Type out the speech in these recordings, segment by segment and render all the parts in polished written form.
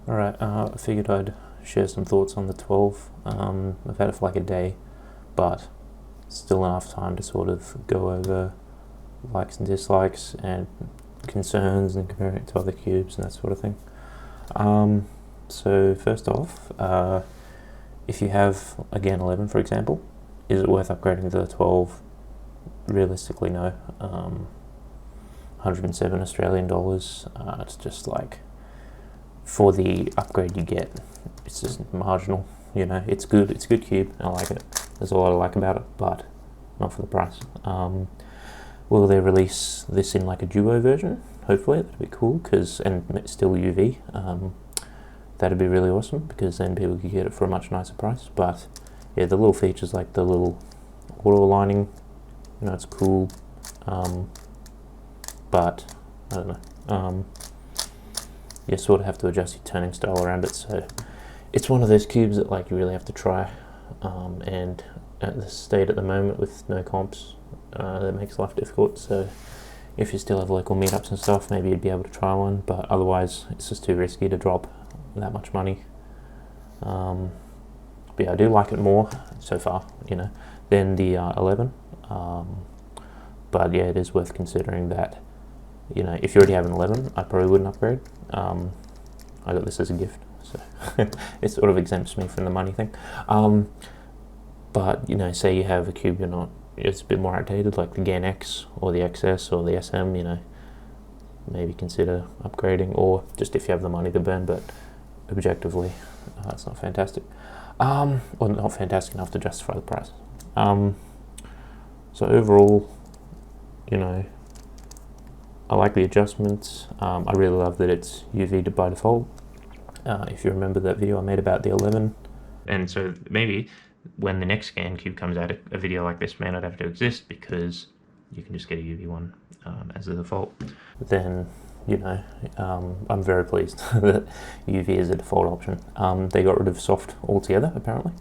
Alright, I figured I'd share some thoughts on the 12. I've had it for like a day, but still enough time to sort of go over likes and dislikes and concerns and compare it to other cubes and that sort of thing. So first off, if you have, again, 11 for example, is it worth upgrading to the 12? Realistically, no. 107 Australian dollars, it's just like, for the upgrade you get, it's just marginal. You know, it's good. It's a good cube. I like it. There's a lot I like about it, but not for the price. Will they release this in like a duo version? Hopefully, that'd be cool. And still UV. That'd be really awesome because then people could get it for a much nicer price. But yeah, the little features like the little auto aligning, you know, it's cool. But I don't know. You sort of have to adjust your turning style around it, so it's one of those cubes that like you really have to try, and at the state at the moment with no comps, that makes life difficult. So if you still have local meetups and stuff, maybe you'd be able to try one, but otherwise it's just too risky to drop that much money. But yeah, I do like it more so far, you know, than the 11. But yeah, it is worth considering that, you know, if you already have an 11, I probably wouldn't upgrade. I got this as a gift, so it sort of exempts me from the money thing. But, you know, say you have a cube it's a bit more outdated, like the GAN X or the XS or the SM, you know, maybe consider upgrading, or just if you have the money to burn, but objectively, it's not fantastic. Or not fantastic enough to justify the price. So overall, you know, I like the adjustments. I really love that it's UV by default. If you remember that video I made about the 11. And so maybe when the next GAN cube comes out, a video like this may not have to exist because you can just get a UV one as the default. Then, you know, I'm very pleased that UV is a default option. They got rid of soft altogether, apparently.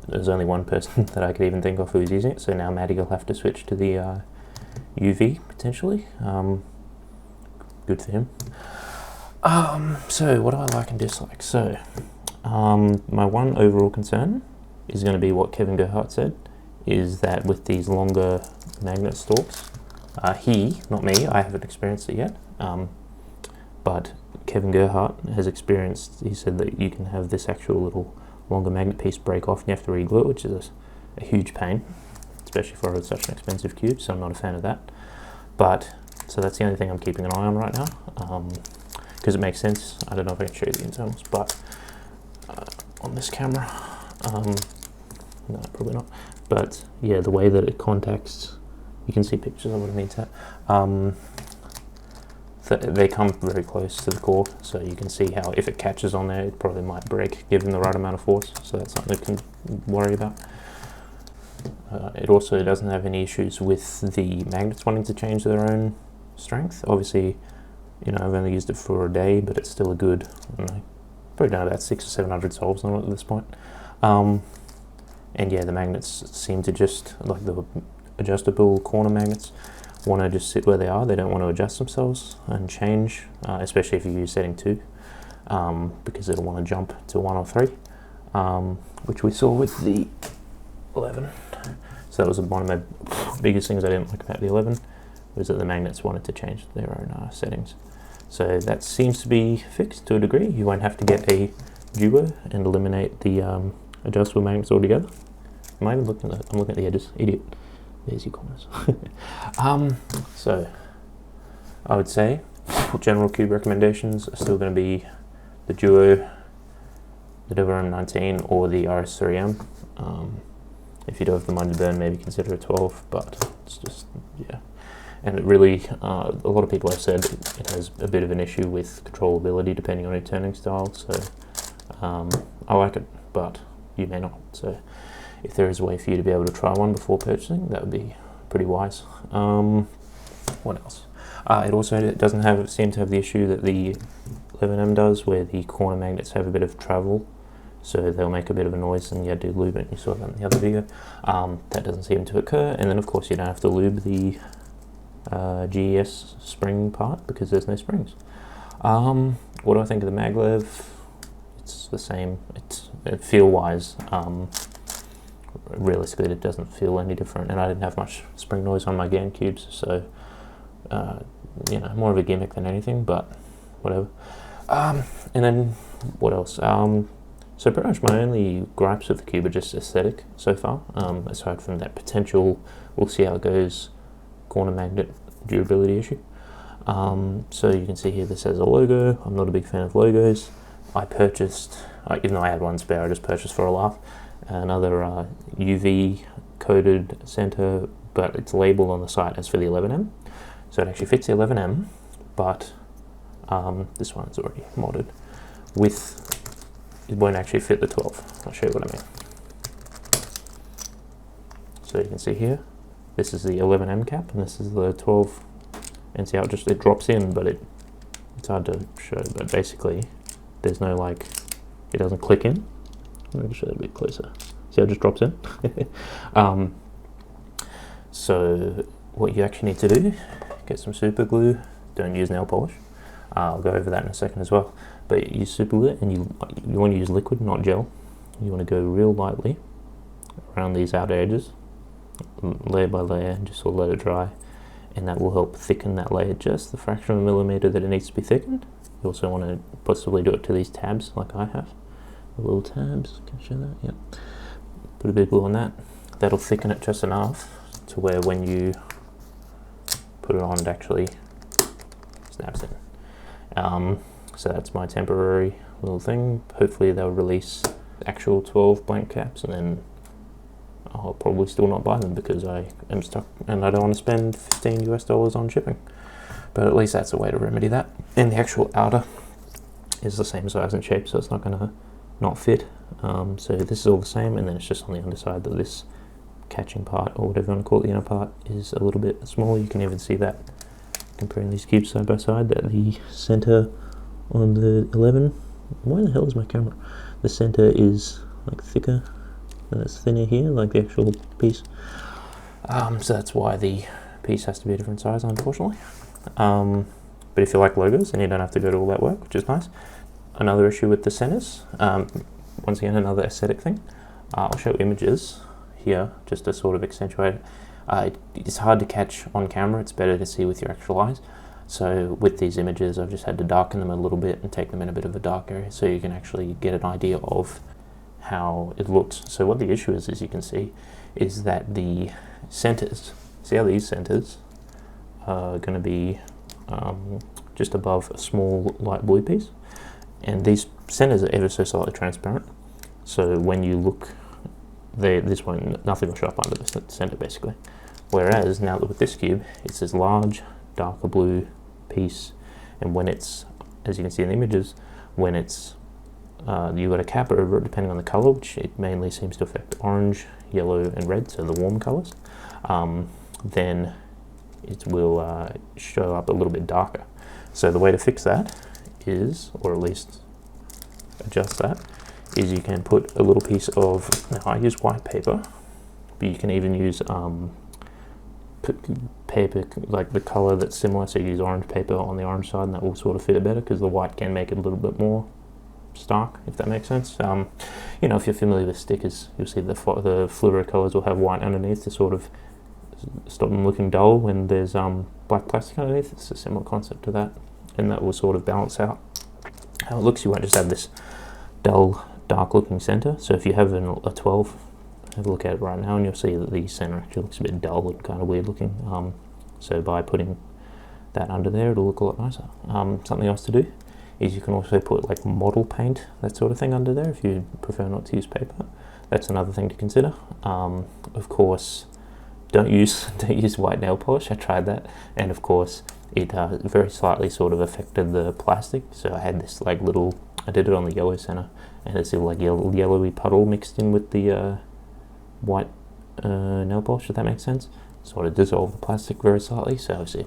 There's only one person that I could even think of who's using it, so now Maddie will have to switch to the UV potentially. Good for him. So what do I like and dislike? So my one overall concern is going to be what Kevin Gerhardt said, is that with these longer magnet stalks, he, not me, I haven't experienced it yet, but Kevin Gerhardt has experienced, he said that you can have this actual little longer magnet piece break off and you have to re-glue it, which is a huge pain, especially for such an expensive cube, so I'm not a fan of that. But, so that's the only thing I'm keeping an eye on right now, because it makes sense. I don't know if I can show you the internals, but on this camera, no, probably not. But yeah, the way that it contacts, you can see pictures of what it means that. They come very close to the core, so you can see how if it catches on there, it probably might break given the right amount of force, so that's something you can worry about. It also doesn't have any issues with the magnets wanting to change their own strength. Obviously, you know, I've only used it for a day, but it's still a good, I don't know, probably done about 600 or 700 solves on it at this point. And yeah, the magnets seem to just, like the adjustable corner magnets, want to just sit where they are. They don't want to adjust themselves and change, especially if you use setting 2, because it'll want to jump to 1 or 3, which we saw with the 11. So that was one of my biggest things I didn't like about the 11, was that the magnets wanted to change their own settings. So that seems to be fixed to a degree. You won't have to get a duo and eliminate the adjustable magnets altogether. Am I even looking at that? I'm looking at the edges. Idiot. There's your corners. So I would say general cube recommendations are still going to be the duo, the WRM19, or the RS3M. If you do have the money to burn, maybe consider a 12, but it's just, yeah. And it really, a lot of people have said it has a bit of an issue with controllability depending on your turning style, so I like it, but you may not. So if there is a way for you to be able to try one before purchasing, that would be pretty wise. What else? It also doesn't seem to have the issue that the 11M does, where the corner magnets have a bit of travel, so they'll make a bit of a noise and you have to lube it. You saw that in the other video. That doesn't seem to occur, and then of course you don't have to lube the GES spring part because there's no springs. What do I think of the maglev? It's the same. Feel-wise, realistically, it doesn't feel any different. And I didn't have much spring noise on my GameCubes, so you know, more of a gimmick than anything. But whatever. And then what else? So pretty much my only gripes with the cube are just aesthetic so far. Aside from that potential, we'll see how it goes, corner magnet durability issue. So you can see here this has a logo. I'm not a big fan of logos. I purchased, even though I had one spare, I just purchased for a laugh, another UV coated center, but it's labeled on the site as for the 11M. So it actually fits the 11M, but this one is already modded with, it won't actually fit the 12. I'll show you what I mean. So you can see here, this is the 11M cap, and this is the 12, and see how it drops in, but it's hard to show, but basically there's no, like, it doesn't click in. Let me show it a bit closer. See how it just drops in? So what you actually need to do, get some super glue. Don't use nail polish. I'll go over that in a second as well. But use super glue, and you want to use liquid, not gel. You want to go real lightly around these outer edges, layer by layer, and just sort of let it dry. And that will help thicken that layer just the fraction of a millimeter that it needs to be thickened. You also want to possibly do it to these tabs like I have. The little tabs, can I show that? Yep. Put a bit of glue on that. That'll thicken it just enough to where when you put it on, it actually snaps in. So that's my temporary little thing. Hopefully they'll release actual 12 blank caps, and then I'll probably still not buy them because I am stuck and I don't want to spend $15 US on shipping. But at least that's a way to remedy that. And the actual outer is the same size and shape, so it's not going to not fit. So this is all the same, and then it's just on the underside that this catching part, or whatever you want to call it, the inner part, is a little bit smaller. You can even see that comparing these cubes side by side, that the center on the 11, why the hell is my camera? The center is like thicker, and it's thinner here, like the actual piece. So that's why the piece has to be a different size, unfortunately. But if you like logos, then you don't have to go to all that work, which is nice. Another issue with the centers, once again, another aesthetic thing. I'll show images here just to sort of accentuate it. It's hard to catch on camera, it's better to see with your actual eyes. So with these images, I've just had to darken them a little bit and take them in a bit of a dark area so you can actually get an idea of how it looks. So what the issue is, as you can see, is that the centers, see how these centers are going to be just above a small light blue piece, and these centers are ever so slightly transparent, so when you look there, nothing will show up under the center basically. Whereas now with this cube, it's this large darker blue piece, and when it's, as you can see in the images, when it's you've got a cap over it depending on the color, which it mainly seems to affect orange, yellow and red, so the warm colors, then it will show up a little bit darker. So the way to fix that is, or at least adjust that, is you can put a little piece of, now I use white paper, but you can even use paper like the color that's similar, so you use orange paper on the orange side, and that will sort of fit it better because the white can make it a little bit more stark, if that makes sense. You know, if you're familiar with stickers, you'll see the fluoro colors will have white underneath to sort of stop them looking dull when there's black plastic underneath. It's a similar concept to that, and that will sort of balance out how it looks. You won't just have this dull, dark looking center. So if you have a 12, have a look at it right now and you'll see that the center actually looks a bit dull and kind of weird looking. So by putting that under there, it'll look a lot nicer. Something else to do is you can also put like model paint, that sort of thing, under there if you prefer not to use paper. That's another thing to consider. Of course, don't use white nail polish. I tried that, and of course it very slightly sort of affected the plastic. So I had this like little, I did it on the yellow center, and it's like yellowy puddle mixed in with the white nail polish, if that makes sense. Sort of dissolved the plastic very slightly, so obviously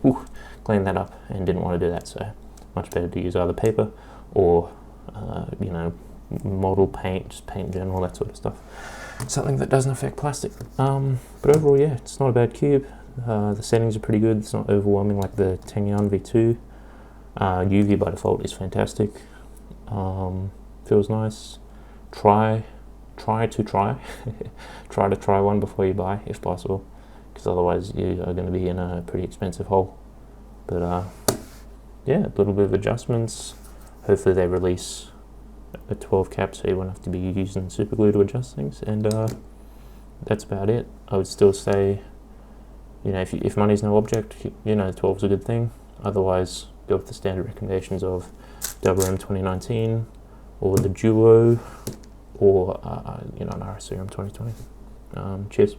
cleaned that up and didn't want to do that. So much better to use either paper or you know, model paint, just paint in general, that sort of stuff. Something that doesn't affect plastic. But overall, yeah, it's not a bad cube. The settings are pretty good. It's not overwhelming like the Tengyuan V2. UV by default is fantastic. Feels nice. Try to try one before you buy, if possible, because otherwise you are going to be in a pretty expensive hole. But yeah, a little bit of adjustments. Hopefully they release a 12 cap so you won't have to be using super glue to adjust things, and that's about it. I would still say, if money's no object, 12's a good thing. Otherwise, go with the standard recommendations of WM 2019 or the Duo, or an RS Serum 2020. Cheers.